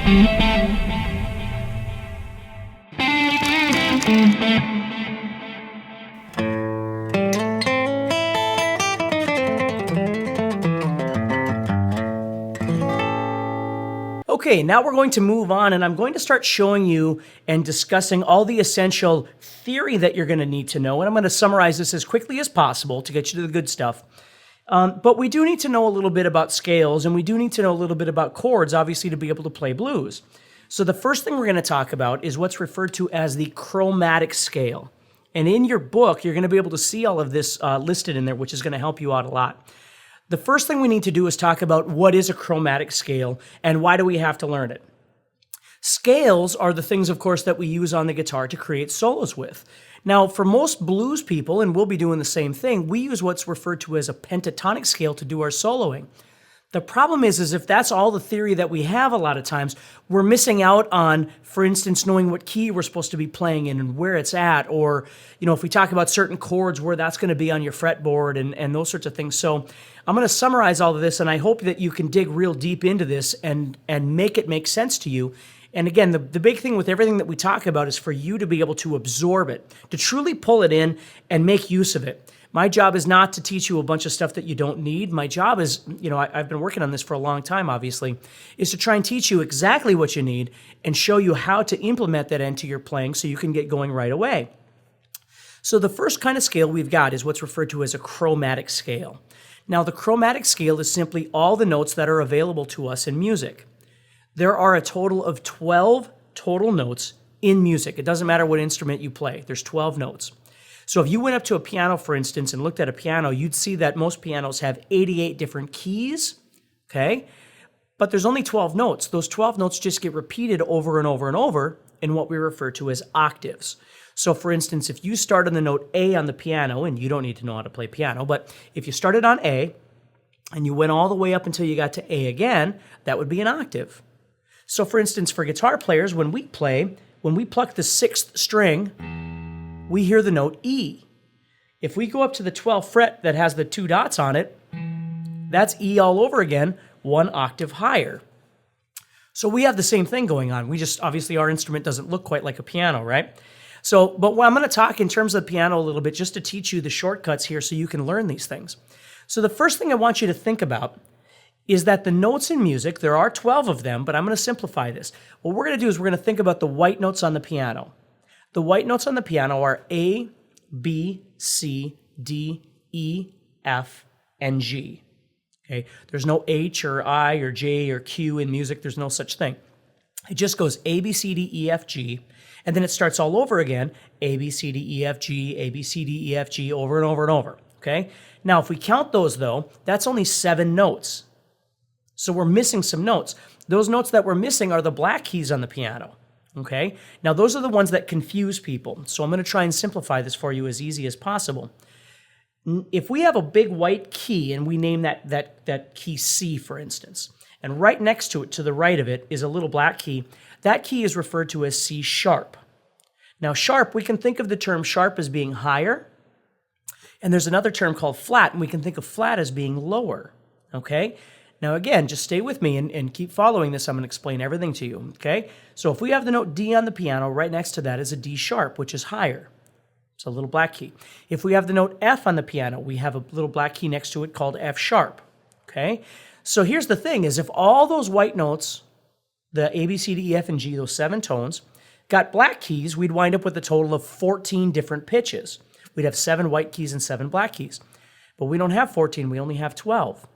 Okay, now we're going to move on, and I'm going to start showing you and discussing all the essential theory that you're going to need to know, and I'm going to summarize this as quickly as possible to get you to the good stuff. But we do need to know a little bit about scales, and we do need to know a little bit about chords, obviously, to be able to play blues. So the first thing we're going to talk about is what's referred to as the chromatic scale. And in your book, you're going to be able to see all of this listed in there, which is going to help you out a lot. The first thing we need to do is talk about what is a chromatic scale and why do we have to learn it. Scales are the things, of course, that we use on the guitar to create solos with. Now, for most blues people, and we'll be doing the same thing, we use what's referred to as a pentatonic scale to do our soloing. The problem is if that's all the theory that we have a lot of times, we're missing out on, for instance, knowing what key we're supposed to be playing in and where it's at, or, if we talk about certain chords, where that's going to be on your fretboard and those sorts of things. So I'm going to summarize all of this, and I hope that you can dig real deep into this and make it make sense to you. And again, the big thing with everything that we talk about is for you to be able to absorb it, to truly pull it in and make use of it. My job is not to teach you a bunch of stuff that you don't need. My job is, I've been working on this for a long time, obviously, is to try and teach you exactly what you need and show you how to implement that into your playing so you can get going right away. So the first kind of scale we've got is what's referred to as a chromatic scale. Now, the chromatic scale is simply all the notes that are available to us in music. There are a total of 12 total notes in music. It doesn't matter what instrument you play. There's 12 notes. So if you went up to a piano, for instance, and looked at a piano, you'd see that most pianos have 88 different keys, okay? But there's only 12 notes. Those 12 notes just get repeated over and over and over in what we refer to as octaves. So for instance, if you start on the note A on the piano, and you don't need to know how to play piano, but if you started on A and you went all the way up until you got to A again, that would be an octave. So for instance, for guitar players, when we pluck the 6th string, we hear the note E. If we go up to the 12th fret that has the 2 dots on it, that's E all over again, 1 octave higher. So we have the same thing going on. We just, obviously our instrument doesn't look quite like a piano, right? So, but I'm going to talk in terms of the piano a little bit just to teach you the shortcuts here so you can learn these things. So the first thing I want you to think about is that the notes in music, there are 12 of them, but I'm going to simplify this. What we're going to do is we're going to think about the white notes on the piano. The white notes on the piano are A, B, C, D, E, F, and G. Okay? There's no H or I or J or Q in music. There's no such thing. It just goes A, B, C, D, E, F, G, and then it starts all over again, A, B, C, D, E, F, G, A, B, C, D, E, F, G, over and over and over. Okay? Now, if we count those, though, that's only 7 notes. So we're missing some notes. Those notes that we're missing are the black keys on the piano. Okay? Now, those are the ones that confuse people. So I'm going to try and simplify this for you as easy as possible. If we have a big white key and we name that key C, for instance, and right next to it, to the right of it, is a little black key, that key is referred to as C sharp. Now, sharp, we can think of the term sharp as being higher, and there's another term called flat, and we can think of flat as being lower. Okay? Now again, just stay with me and keep following this. I'm going to explain everything to you, okay? So if we have the note D on the piano, right next to that is a D sharp, which is higher. It's a little black key. If we have the note F on the piano, we have a little black key next to it called F sharp, okay? So here's the thing is if all those white notes, the A, B, C, D, E, F, and G, those 7 tones, got black keys, we'd wind up with a total of 14 different pitches. We'd have 7 white keys and 7 black keys. But we don't have 14, we only have 12.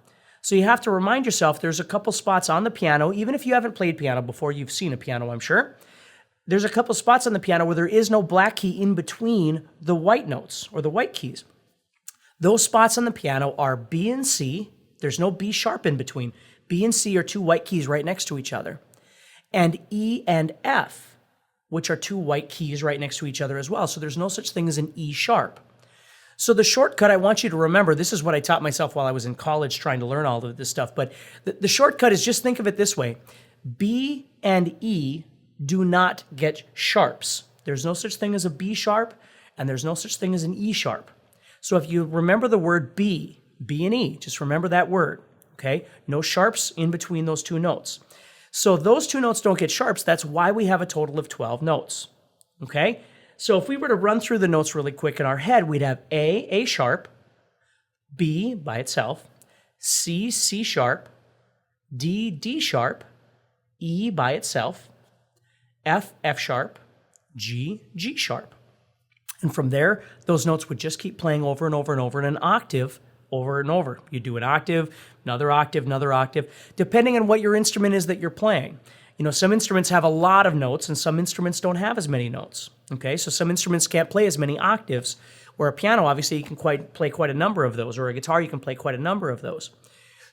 So you have to remind yourself there's a couple spots on the piano, even if you haven't played piano before, you've seen a piano, I'm sure. There's a couple spots on the piano where there is no black key in between the white notes or the white keys. Those spots on the piano are B and C. There's no B sharp in between. B and C are 2 white keys right next to each other. And E and F, which are 2 white keys right next to each other as well. So there's no such thing as an E sharp. So the shortcut I want you to remember, this is what I taught myself while I was in college trying to learn all of this stuff, but the shortcut is just think of it this way. B and E do not get sharps. There's no such thing as a B sharp, and there's no such thing as an E sharp. So if you remember the word B and E, just remember that word, okay? No sharps in between those 2 notes. So those two notes don't get sharps. That's why we have a total of 12 notes. Okay? So if we were to run through the notes really quick in our head, we'd have A sharp, B by itself, C sharp, D sharp, E by itself, F sharp, G sharp. And from there, those notes would just keep playing over and over and over in an octave over and over. You do an octave, another octave, depending on what your instrument is that you're playing. You know, some instruments have a lot of notes and some instruments don't have as many notes. Okay, so some instruments can't play as many octaves, where a piano, obviously, you can play quite a number of those, or a guitar, you can play quite a number of those.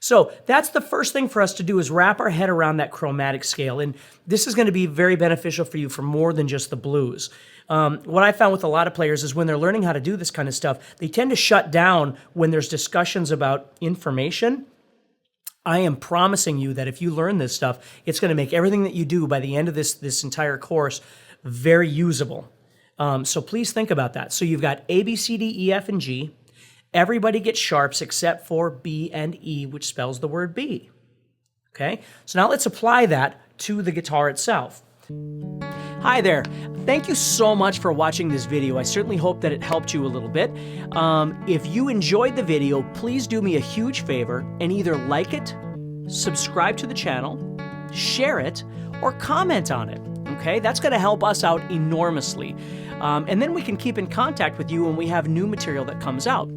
So that's the first thing for us to do, is wrap our head around that chromatic scale. And this is going to be very beneficial for you for more than just the blues. What I found with a lot of players is when they're learning how to do this kind of stuff, they tend to shut down when there's discussions about information. I am promising you that if you learn this stuff, it's going to make everything that you do by the end of this entire course very usable. So please think about that. So you've got A, B, C, D, E, F, and G. Everybody gets sharps except for B and E, which spells the word B. Okay, so now let's apply that to the guitar itself. Hi there. Thank you so much for watching this video. I certainly hope that it helped you a little bit. If you enjoyed the video, please do me a huge favor and either like it, subscribe to the channel, share it, or comment on it. Okay, that's going to help us out enormously. And then we can keep in contact with you when we have new material that comes out.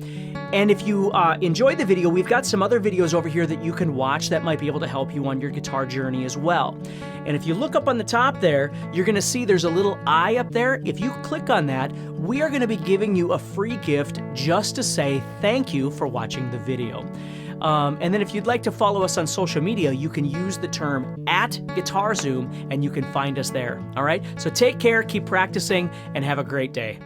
And if you enjoyed the video, we've got some other videos over here that you can watch that might be able to help you on your guitar journey as well. And if you look up on the top there, you're going to see there's a little eye up there. If you click on that, we are going to be giving you a free gift just to say thank you for watching the video. And then if you'd like to follow us on social media, you can use the term @GuitarZoom and you can find us there. All right? So take care, keep practicing, and have a great day.